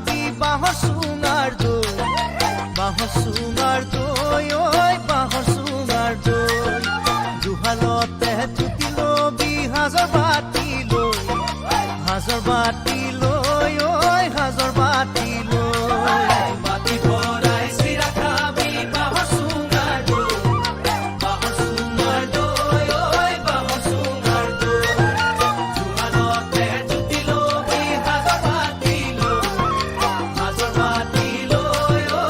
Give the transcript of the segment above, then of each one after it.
খাবি বাঁহৰ চুঙাৰ দৈ ঐ বাঁহৰ চুঙাৰ দৈ জুহালতে জুতি লবি সাজৰ বাতি লৈ ঐ সাজৰ বাতি লৈ বাতি ভৰাই চিৰা খাবি বাঁহৰ চুঙাৰ দৈ ঐ বাঁহৰ চুঙাৰ দৈ জুহালতে জুতি লবি সাজৰ বাতি লৈ ঐ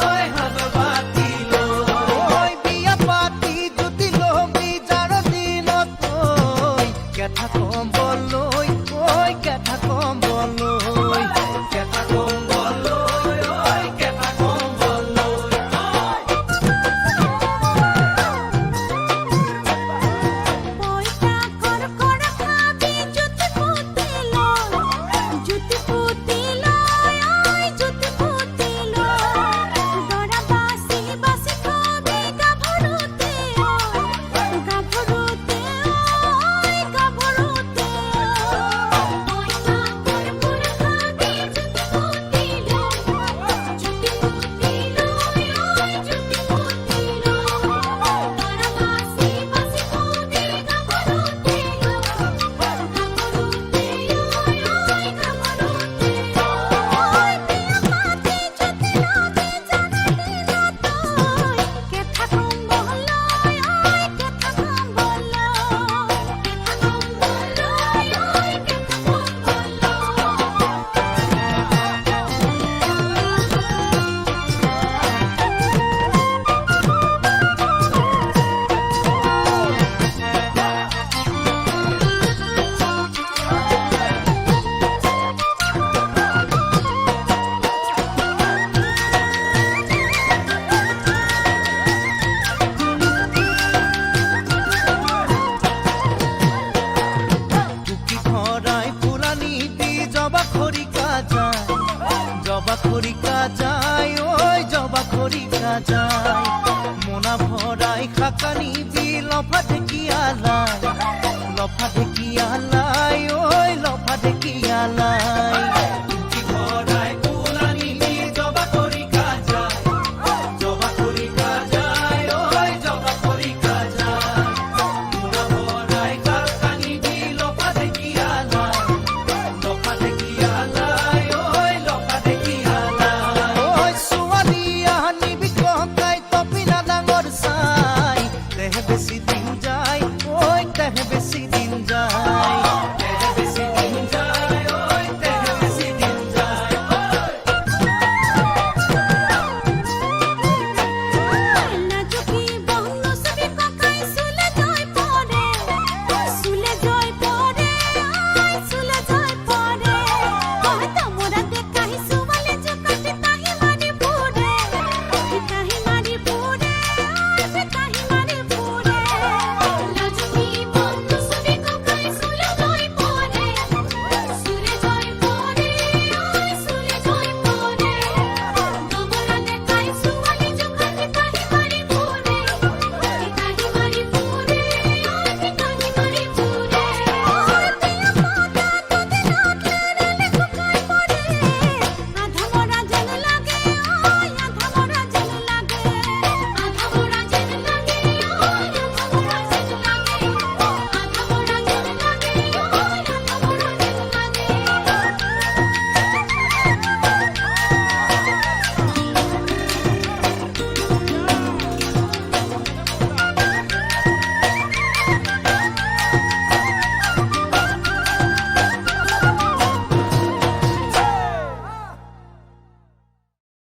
সাজৰ বাতি লৈ বিয়া পাতি জুতি লবি যাৰ দিনত ঐ কেঠা কম্বল লৈ ঐ কেঠা কম্বল লৈ কেঠা কম্বল লৈ ঐ কেঠা কম্বল লৈ পইতা কড়কড় খাবি জুতি পুতি লয় ওই জুতি পুতি লয় দৰা বাসি বাসি খাবি গাভৰুতে পইতা কড়কড় খাবি জুতি পুতি লয় জুতি পুতি লয় ওই জুতি পুতি লয় দৰা বাসি বাসি খাবি গাভৰুতে টুকি ভৰাই ফুলানি দি জবা খৰিকা যায় ঐ জবা খৰিকা যায় মোনা ভৰাই খাকানি দি লফা ঢেকিয়া